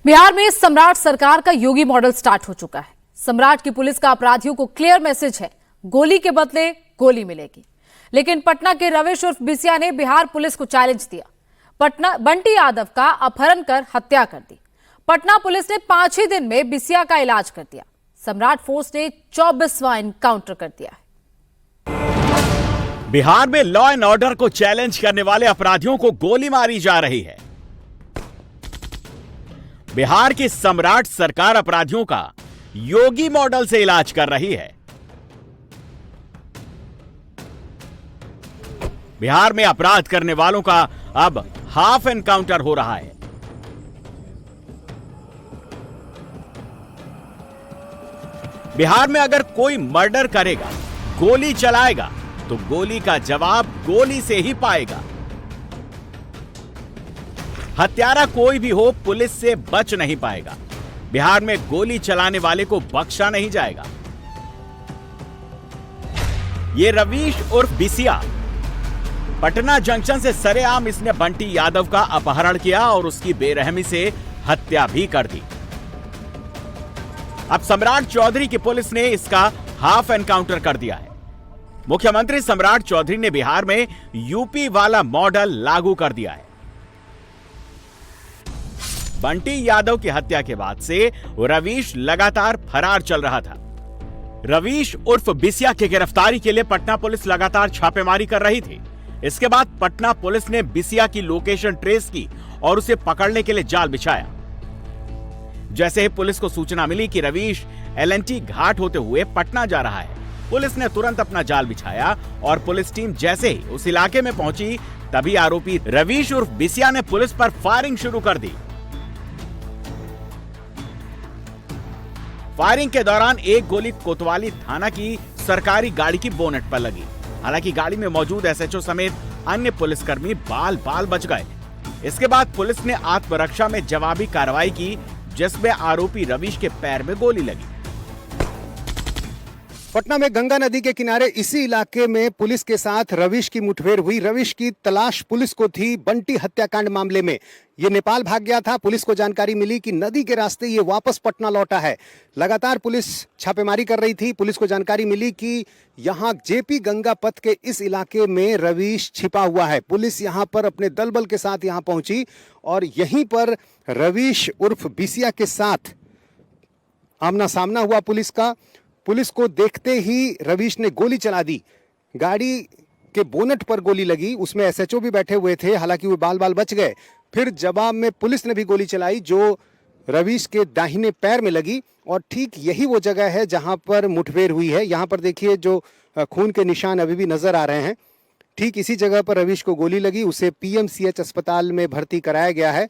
बिहार में सम्राट सरकार का योगी मॉडल स्टार्ट हो चुका है। सम्राट की पुलिस का अपराधियों को क्लियर मैसेज है, गोली के बदले गोली मिलेगी। लेकिन पटना के रविश उर्फ बिसिया ने बिहार पुलिस को चैलेंज दिया। पटना बंटी यादव का अपहरण कर हत्या कर दी। पटना पुलिस ने 5 ही दिन में बिसिया का इलाज कर दिया। सम्राट फोर्स ने 24वां एनकाउंटर कर दिया है। बिहार में लॉ एंड ऑर्डर को चैलेंज करने वाले अपराधियों को गोली मारी जा रही है। बिहार की सम्राट सरकार अपराधियों का योगी मॉडल से इलाज कर रही है। बिहार में अपराध करने वालों का अब हाफ एनकाउंटर हो रहा है। बिहार में अगर कोई मर्डर करेगा, गोली चलाएगा, तो गोली का जवाब गोली से ही पाएगा। हत्यारा कोई भी हो, पुलिस से बच नहीं पाएगा। बिहार में गोली चलाने वाले को बख्शा नहीं जाएगा। ये रवीश उर्फ बिसिया पटना जंक्शन से सरेआम इसने बंटी यादव का अपहरण किया और उसकी बेरहमी से हत्या भी कर दी। अब सम्राट चौधरी की पुलिस ने इसका हाफ एनकाउंटर कर दिया है। मुख्यमंत्री सम्राट चौधरी ने बिहार में यूपी वाला मॉडल लागू कर दिया है। बंटी यादव की हत्या के बाद से रवीश लगातार फरार चल रहा था। रवीश उर्फ बिसिया की गिरफ्तारी के लिए पटना पुलिस लगातार छापेमारी कर रही थी। इसके बाद पटना पुलिस ने बिसिया की लोकेशन ट्रेस की और उसे पकड़ने के लिए जाल बिछाया। जैसे ही पुलिस को सूचना मिली कि रवीश एलएनटी घाट होते हुए पटना जा रहा है, पुलिस ने तुरंत अपना जाल बिछाया और पुलिस टीम जैसे ही उस इलाके में पहुंची, तभी आरोपी रवीश उर्फ बिसिया ने पुलिस पर फायरिंग शुरू कर दी। फायरिंग के दौरान एक गोली कोतवाली थाना की सरकारी गाड़ी की बोनेट पर लगी। हालांकि गाड़ी में मौजूद एसएचओ समेत अन्य पुलिसकर्मी बाल बाल बच गए। इसके बाद पुलिस ने आत्मरक्षा में जवाबी कार्रवाई की, जिसमें आरोपी रवीश के पैर में गोली लगी। पटना में गंगा नदी के किनारे इसी इलाके में पुलिस के साथ रवीश की मुठभेड़ हुई। रवीश की तलाश पुलिस को थी बंटी हत्याकांड मामले में। ये नेपाल भाग गया था। पुलिस को जानकारी मिली कि नदी के रास्ते ये वापस पटना लौटा है। लगातार पुलिस छापेमारी कर रही थी। पुलिस को जानकारी मिली कि यहाँ जेपी गंगा पथ के इस इलाके में रवीश छिपा हुआ है। पुलिस यहाँ पर अपने दल बल के साथ यहाँ पहुंची और यहीं पर रवीश उर्फ बिसिया के साथ आमना सामना हुआ पुलिस का। पुलिस को देखते ही रवीश ने गोली चला दी। गाड़ी के बोनट पर गोली लगी। उसमें एसएचओ भी बैठे हुए थे, हालांकि वो बाल बाल बच गए। फिर जवाब में पुलिस ने भी गोली चलाई जो रवीश के दाहिने पैर में लगी और ठीक यही वो जगह है जहां पर मुठभेड़ हुई है। यहाँ पर देखिए जो खून के निशान अभी भी नजर आ रहे हैं। ठीक इसी जगह पर रवीश को गोली लगी। उसे पीएमसीएच अस्पताल में भर्ती कराया गया है।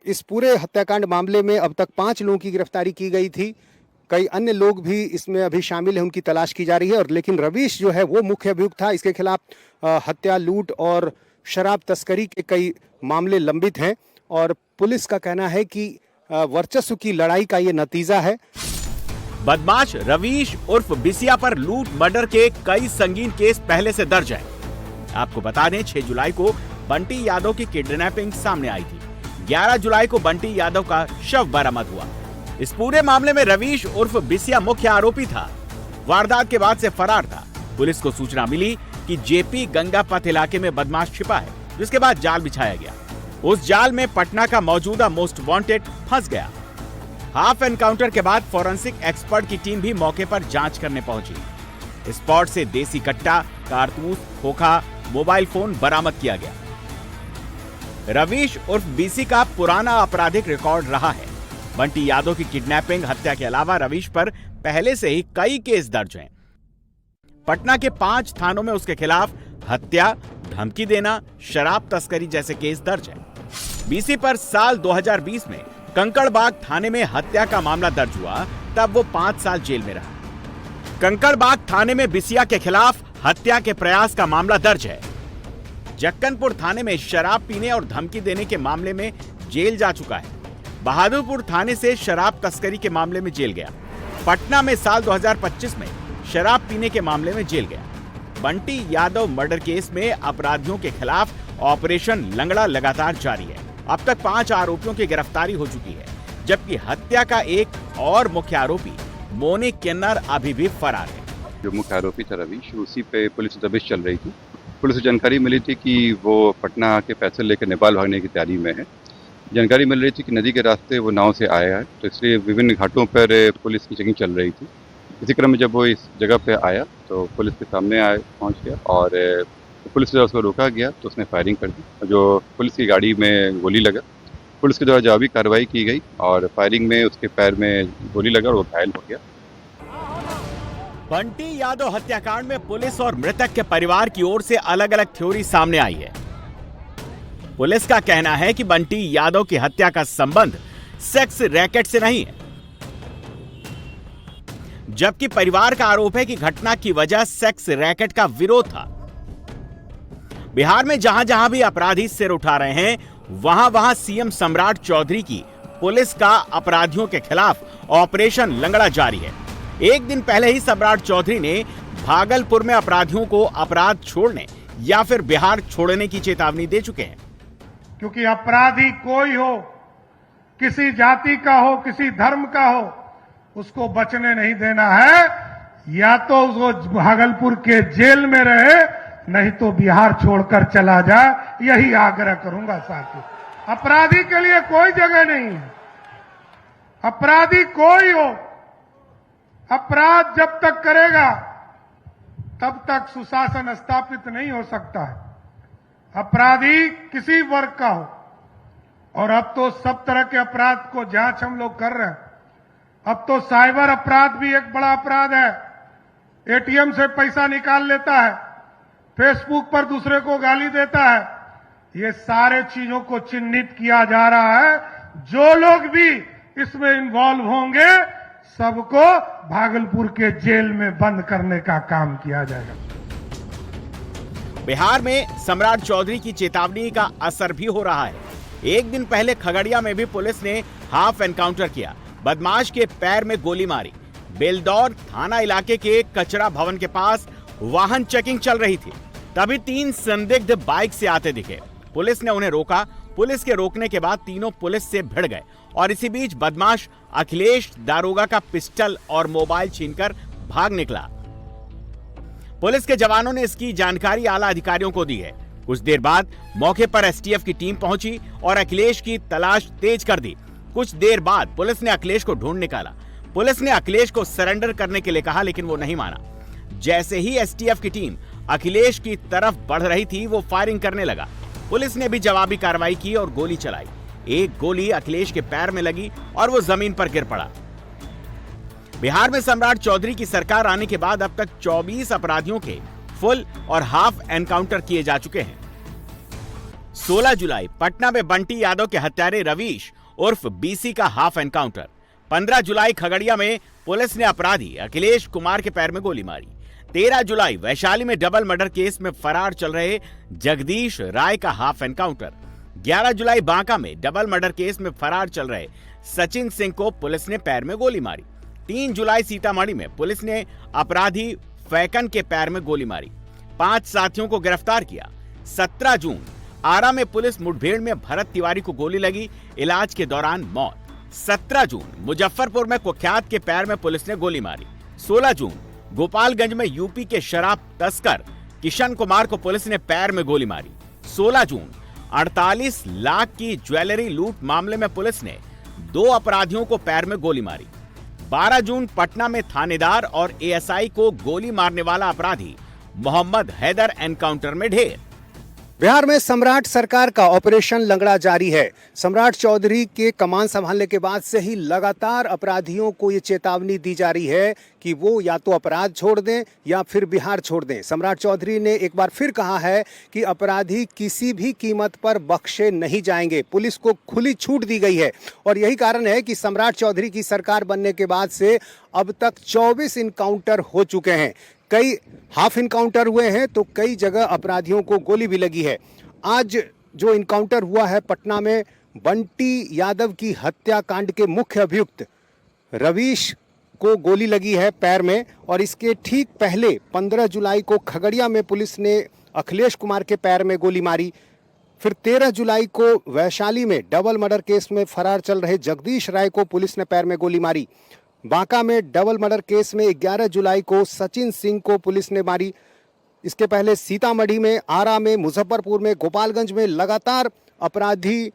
इस पूरे हत्याकांड मामले में अब तक 5 लोगों की गिरफ्तारी की गई थी। कई अन्य लोग भी इसमें अभी शामिल हैं, उनकी तलाश की जा रही है। और लेकिन रवीश जो है वो मुख्य अभियुक्त था। इसके खिलाफ हत्या, लूट और शराब तस्करी के कई मामले लंबित हैं और पुलिस का कहना है कि वर्चस्व की लड़ाई का ये नतीजा है। बदमाश रवीश उर्फ बिसिया पर लूट मर्डर के कई संगीन केस पहले से दर्ज हैं। आपको बता दें 6 जुलाई को बंटी यादव की किडनैपिंग सामने आई थी। 11 जुलाई को बंटी यादव का शव बरामद हुआ। इस पूरे मामले में रवीश उर्फ बिसिया मुख्य आरोपी था। वारदात के बाद से फरार था। पुलिस को सूचना मिली कि जेपी गंगा पथ इलाके में बदमाश छिपा है, जिसके बाद जाल बिछाया गया। उस जाल में पटना का मौजूदा मोस्ट वांटेड फंस गया। हाफ एनकाउंटर के बाद फॉरेंसिक एक्सपर्ट की टीम भी मौके पर जांच करने पहुंची। स्पॉट से देसी कट्टा, कारतूस, खोखा, मोबाइल फोन बरामद किया गया। रवीश उर्फ बीसी का पुराना आपराधिक रिकॉर्ड रहा है। बंटी यादव की किडनैपिंग, हत्या के अलावा रवीश पर पहले से ही कई केस दर्ज हैं। पटना के 5 थानों में उसके खिलाफ हत्या, धमकी देना, शराब तस्करी जैसे केस दर्ज हैं। बीसी पर साल 2020 में कंकड़बाग थाने में हत्या का मामला दर्ज हुआ, तब वो 5 साल जेल में रहा। कंकड़बाग थाने में बिसिया के खिलाफ हत्या के प्रयास का मामला दर्ज है। जक्कनपुर थाने में शराब पीने और धमकी देने के मामले में जेल जा चुका है। बहादुरपुर थाने से शराब तस्करी के मामले में जेल गया। पटना में साल 2025 में शराब पीने के मामले में जेल गया। बंटी यादव मर्डर केस में अपराधियों के खिलाफ ऑपरेशन लंगड़ा लगातार जारी है। अब तक 5 आरोपियों की गिरफ्तारी हो चुकी है, जबकि हत्या का एक और मुख्य आरोपी मोनी किन्नर अभी भी फरार है। जो मुख्य आरोपी था रवीश, उसी पे पुलिस की दबिश चल रही थी। पुलिस को जानकारी मिली थी कि वो पटना के पैसे लेकर नेपाल भागने की तैयारी में है। जानकारी मिल रही थी कि नदी के रास्ते वो नाव से आया है, तो इसलिए विभिन्न घाटों पर पुलिस की चेकिंग चल रही थी। इसी क्रम में जब वो इस जगह पे आया तो पुलिस के सामने पहुंच गया और पुलिस द्वारा उसको रोका गया तो उसने फायरिंग कर दी। जो पुलिस की गाड़ी में गोली लगा, पुलिस के द्वारा जवाबी कार्रवाई की गई और फायरिंग में उसके पैर में गोली लगा और वो घायल हो गया। बंटी यादव हत्याकांड में पुलिस और मृतक के परिवार की ओर से अलग अलग थ्योरी सामने आई है। पुलिस का कहना है कि बंटी यादव की हत्या का संबंध सेक्स रैकेट से नहीं है, जबकि परिवार का आरोप है कि घटना की वजह सेक्स रैकेट का विरोध था। बिहार में जहां जहां भी अपराधी सिर उठा रहे हैं, वहां वहां सीएम सम्राट चौधरी की पुलिस का अपराधियों के खिलाफ ऑपरेशन लंगड़ा जारी है। एक दिन पहले ही सम्राट चौधरी ने भागलपुर में अपराधियों को अपराध छोड़ने या फिर बिहार छोड़ने की चेतावनी दे चुके हैं। क्योंकि अपराधी कोई हो, किसी जाति का हो, किसी धर्म का हो, उसको बचने नहीं देना है। या तो वो भागलपुर के जेल में रहे, नहीं तो बिहार छोड़कर चला जाए। यही आग्रह करूंगा साथियों। अपराधी के लिए कोई जगह नहीं है। अपराधी कोई हो, अपराध जब तक करेगा तब तक सुशासन स्थापित नहीं हो सकता है। अपराधी किसी वर्ग का हो, और अब तो सब तरह के अपराध को जांच हम लोग कर रहे हैं। अब तो साइबर अपराध भी एक बड़ा अपराध है। एटीएम से पैसा निकाल लेता है, फेसबुक पर दूसरे को गाली देता है। ये सारे चीजों को चिन्हित किया जा रहा है। जो लोग भी इसमें इन्वॉल्व होंगे, सबको भागलपुर के जेल में बंद करने का काम किया जाएगा। बिहार में सम्राट चौधरी की चेतावनी का असर भी हो रहा है। एक दिन पहले खगड़िया में भी पुलिस ने हाफ एनकाउंटर किया। बदमाश के पैर में गोली मारी। बेलदौर थाना इलाके के कचरा भवन के पास वाहन चेकिंग चल रही थी, तभी 3 संदिग्ध बाइक से आते दिखे। पुलिस ने उन्हें रोका। पुलिस के रोकने के बाद तीनों पुलिस से भिड़ गए और इसी बीच बदमाश अखिलेश दारोगा का पिस्टल और मोबाइल छीनकर भाग निकला। पुलिस के जवानों ने इसकी जानकारी आला अधिकारियों को दी है। कुछ देर बाद मौके पर एसटीएफ की टीम पहुंची और अखिलेश की तलाश तेज कर दी। कुछ देर बाद पुलिस ने अखिलेश को ढूंढ निकाला। पुलिस ने अखिलेश को सरेंडर करने के लिए कहा, लेकिन वो नहीं माना। जैसे ही एसटीएफ की टीम अखिलेश की तरफ बढ़ रही थी, वो फायरिंग करने लगा। पुलिस ने भी जवाबी कार्रवाई की और गोली चलाई। एक गोली अखिलेश के पैर में लगी और वो जमीन पर गिर पड़ा। बिहार में सम्राट चौधरी की सरकार आने के बाद अब तक 24 अपराधियों के फुल और हाफ एनकाउंटर किए जा चुके हैं। 16 जुलाई पटना में बंटी यादव के हत्यारे रवीश उर्फ बीसी का हाफ एनकाउंटर। 15 जुलाई खगड़िया में पुलिस ने अपराधी अखिलेश कुमार के पैर में गोली मारी। 13 जुलाई वैशाली में डबल मर्डर केस में फरार चल रहे जगदीश राय का हाफ एनकाउंटर। 11 जुलाई बांका में डबल मर्डर केस में फरार चल रहे सचिन सिंह को पुलिस ने पैर में गोली मारी। 3 जुलाई सीतामढ़ी में पुलिस ने अपराधी फैकन के पैर में गोली मारी। 5 साथियों को गिरफ्तार किया। 17 जून आरा में पुलिस मुठभेड़ में भरत तिवारी को गोली लगी, इलाज के दौरान मौत। 17 जून मुजफ्फरपुर में कुख्यात के पैर में पुलिस ने गोली मारी। 16 जून गोपालगंज में यूपी के शराब तस्कर किशन कुमार को पुलिस ने पैर में गोली मारी। 16 जून 48 लाख की ज्वेलरी लूट मामले में पुलिस ने 2 अपराधियों को पैर में गोली मारी। 12 जून पटना में थानेदार और एएसआई को गोली मारने वाला अपराधी मोहम्मद हैदर एनकाउंटर में ढेर। बिहार में सम्राट सरकार का ऑपरेशन लंगड़ा जारी है। सम्राट चौधरी के कमान संभालने के बाद से ही लगातार अपराधियों को ये चेतावनी दी जा रही है कि वो या तो अपराध छोड़ दें या फिर बिहार छोड़ दें। सम्राट चौधरी ने एक बार फिर कहा है कि अपराधी किसी भी कीमत पर बख्शे नहीं जाएंगे। पुलिस को खुली छूट दी गई है और यही कारण है कि सम्राट चौधरी की सरकार बनने के बाद से अब तक 24 इनकाउंटर हो चुके हैं। कई हाफ इनकाउंटर हुए हैं तो कई जगह अपराधियों को गोली भी लगी है। आज जो इनकाउंटर हुआ है पटना में, बंटी यादव की हत्याकांड के मुख्य अभियुक्त रवीश को गोली लगी है पैर में, और इसके ठीक पहले 15 जुलाई को खगड़िया में पुलिस ने अखिलेश कुमार के पैर में गोली मारी। फिर 13 जुलाई को वैशाली में डबल मर्डर केस में फरार चल रहे जगदीश राय को पुलिस ने पैर में गोली मारी। बांका में डबल मर्डर केस में 11 जुलाई को सचिन सिंह को पुलिस ने मारी। इसके पहले सीतामढ़ी में, आरा में, मुजफ्फरपुर में, गोपालगंज में लगातार अपराधी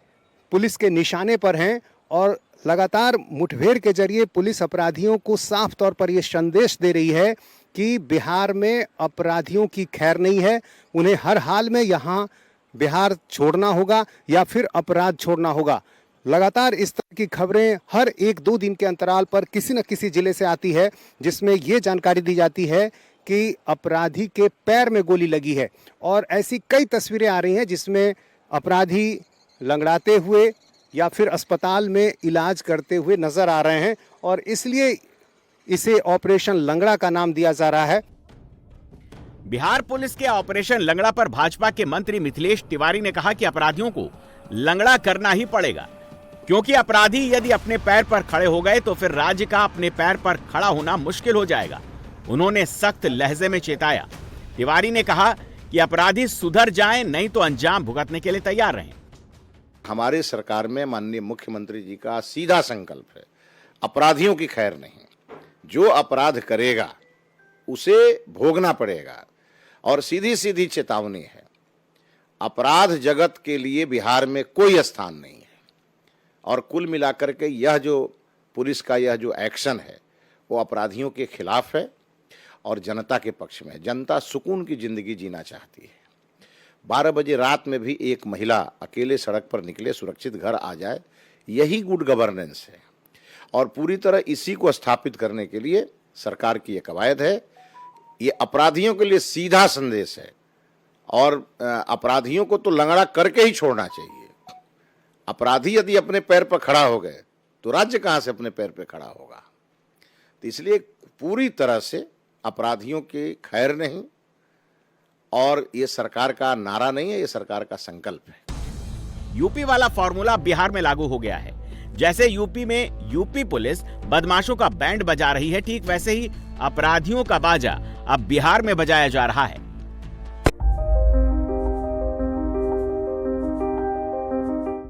पुलिस के निशाने पर हैं और लगातार मुठभेड़ के जरिए पुलिस अपराधियों को साफ तौर पर यह संदेश दे रही है कि बिहार में अपराधियों की खैर नहीं है। उन्हें हर हाल में यहाँ बिहार छोड़ना होगा या फिर अपराध छोड़ना होगा। लगातार इस तरह की खबरें हर 1-2 दिन के अंतराल पर किसी न किसी जिले से आती है, जिसमें ये जानकारी दी जाती है कि अपराधी के पैर में गोली लगी है। और ऐसी कई तस्वीरें आ रही हैं जिसमें अपराधी लंगड़ाते हुए या फिर अस्पताल में इलाज करते हुए नजर आ रहे हैं और इसलिए इसे ऑपरेशन लंगड़ा का नाम दिया जा रहा है। बिहार पुलिस के ऑपरेशन लंगड़ा पर भाजपा के मंत्री मिथिलेश तिवारी ने कहा कि अपराधियों को लंगड़ा करना ही पड़ेगा, क्योंकि अपराधी यदि अपने पैर पर खड़े हो गए तो फिर राज्य का अपने पैर पर खड़ा होना मुश्किल हो जाएगा। उन्होंने सख्त लहजे में चेताया। तिवारी ने कहा कि अपराधी सुधर जाएं, नहीं तो अंजाम भुगतने के लिए तैयार रहें। हमारी सरकार में माननीय मुख्यमंत्री जी का सीधा संकल्प है, अपराधियों की खैर नहीं। जो अपराध करेगा उसे भोगना पड़ेगा। और सीधी सीधी चेतावनी है, अपराध जगत के लिए बिहार में कोई स्थान नहीं है। और कुल मिलाकर के यह जो पुलिस का यह जो एक्शन है वो अपराधियों के खिलाफ है और जनता के पक्ष में। जनता सुकून की जिंदगी जीना चाहती है। 12 बजे रात में भी एक महिला अकेले सड़क पर निकले, सुरक्षित घर आ जाए, यही गुड गवर्नेंस है। और पूरी तरह इसी को स्थापित करने के लिए सरकार की ये कवायद है। ये अपराधियों के लिए सीधा संदेश है और अपराधियों को तो लंगड़ा करके ही छोड़ना चाहिए। अपराधी यदि अपने पैर पर खड़ा हो गए तो राज्य कहाँ से अपने पैर पर खड़ा होगा। तो इसलिए पूरी तरह से अपराधियों की खैर नहीं, और ये सरकार का नारा नहीं है, ये सरकार का संकल्प है। यूपी वाला फॉर्मूला बिहार में लागू हो गया है। जैसे यूपी में यूपी पुलिस बदमाशों का बैंड बजा रही है, ठीक वैसे ही अपराधियों का बाजा अब बिहार में बजाया जा रहा है।